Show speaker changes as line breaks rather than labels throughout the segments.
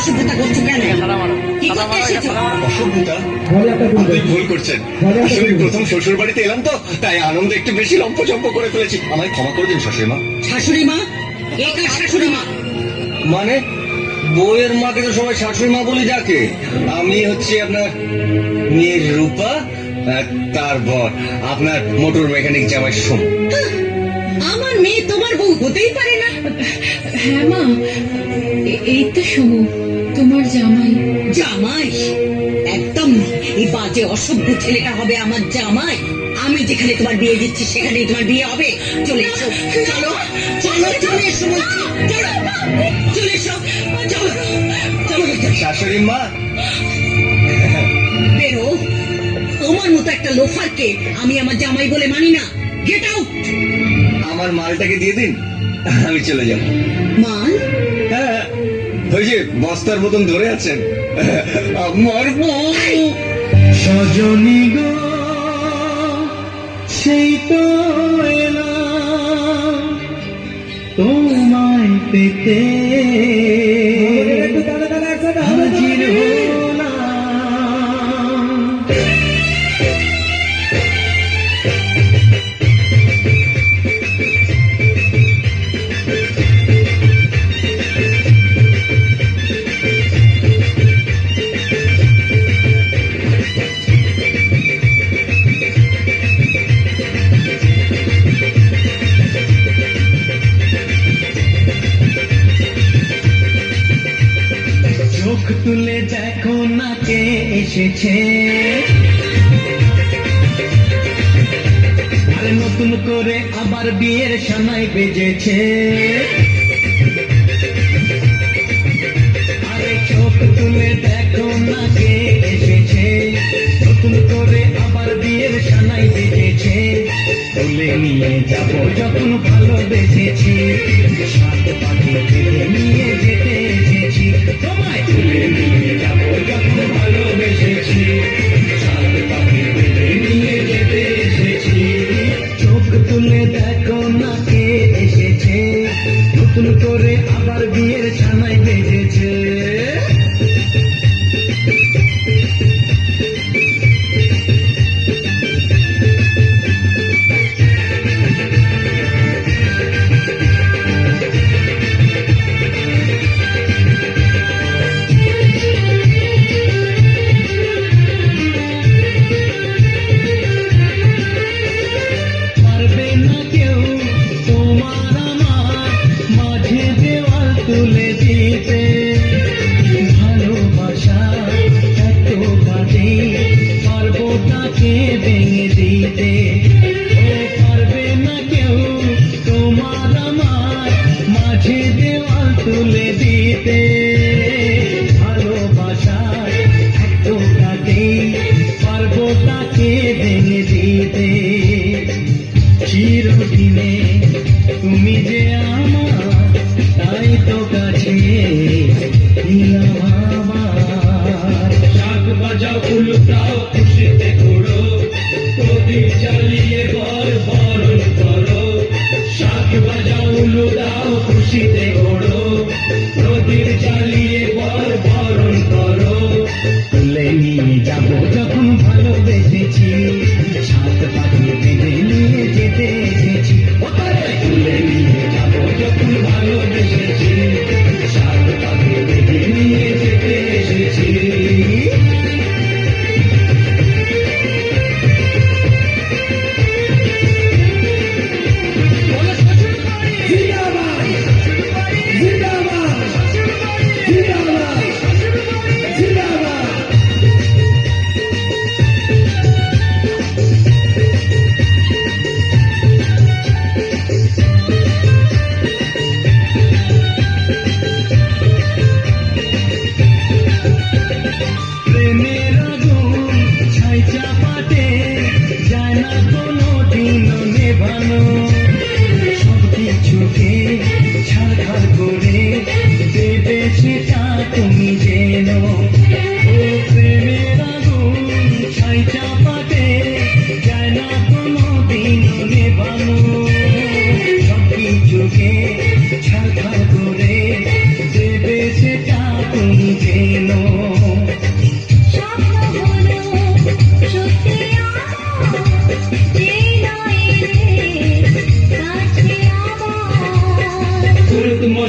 অসভ্যতা করছো কেন? কি করতে এসেছো?
অসভ্যতা? আপনি ভুল করছেন। আসলে প্রথম শ্বশুর বাড়িতে এলাম তো, তাই আনন্দ একটু বেশি লম্পচম্প করে ফেলেছি। আমায় ক্ষমা করে দিন শাশুড়ি মা।
শাশুড়ি মা? কে কার শাশুড়ি মা?
মানে বউয়ের মাকে তো সবাই শাশুড়ি মা বলে ডাকে। আমি হচ্ছে আপনার মেয়ের রূপা, তার বর আপনার মোটর মেকানিক জামাই সোম।
আমার মেয়ে তোমার বউ হতেই পারে না।
হ্যাঁ মা, এই তো সমু, তোমার জামাই।
জামাই? একদম না। এই বাজে অসভ্য ছেলেটা হবে আমার জামাই। আমি যেখানে তোমার বিয়ে দিচ্ছি সেখানেই তোমার বিয়ে হবে। চলে এসো, চলো চলো, চলে এসো বলছি। চলো চলে এসো, চলো চলো।
শাশুড়ি মা
বেরো। তোমার মতো একটা লোফারকে আমি আমার জামাই বলে মানি না। Get out.
আমার মালটাকে দিয়ে দিন, আমি চলে যাব।
মাল?
হ্যাঁ, ওই যে বস্তার মতন ধরে আছেন আমার বউ।
সজনী গো সেই তো এলাম তোমায় পেতে, হাজির হলাম। চোখ তুলে দেখো না কে এসেছে, আরে নতুন করে আবার বিয়ের সানাই বেজেছে। আরে চোখ তুলে দেখো না কে এসেছে, নতুন করে আবার বিয়ের সানাই বেজেছে। তুলে নিয়ে যাব যখন ভালোবেসেছি, সাত পাখি বেঁধে নিয়ে যেতে এসেছি। তোমায় তুলে নিয়ে যাব যখন ভালোবেসেছি, সাত পাখি বেঁধে নিয়ে যেতে এসেছি। চোখ তুলে দেখো না কে এসেছে, নতুন করে আবার বিয়ের ছানায় বেজেছে। পারবে না কেউ তোমার আমার মাঝে দেওয়াল তুলে দিতে, ভালোবাসা এত বাজে পারবো তাকে ভেঙে দিতে। ও পারবে না কেউ তোমার আমার মাঝে দেওয়াল তুলে দিতে, ভালোবাসা এত বাজে পারবো তাকে ভেঙে দিতে। চিরদিনে তুমি যে আমার, তাই তো কাছে নিলাম আমার। শাক বাজাও উল্টাও খুশিতে ঘোড়ো, প্রদীপ জ্বালিয়ে ঘর বরণ করো। শাক বাজাও উল্টাও খুশিতে ঘোড়ো, প্রদীপ জ্বালিয়ে ঘর বরণ করো। তুলে নিয়ে যাব যখন ভালোবেসেছি, সাত পাখি বেঁধে নিয়ে যেতে এসেছি। তুলে নিয়ে যাব যখন ভালোবেসেছি, সাত পাখি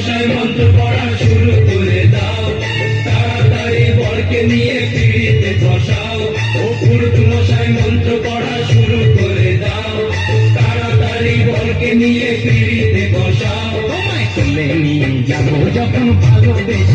মশাই মন্ত্র পড়া শুরু করে দাও, তাড়াতাড়ি বরকে নিয়ে পিড়িতে বসাও। ও পুরুত মশাই মন্ত্র পড়া শুরু করে দাও, তাড়াতাড়ি বরকে নিয়ে পিড়িতে বসাও। তোমায় তুলে নিয়ে যাবো যখন ভালোবেসে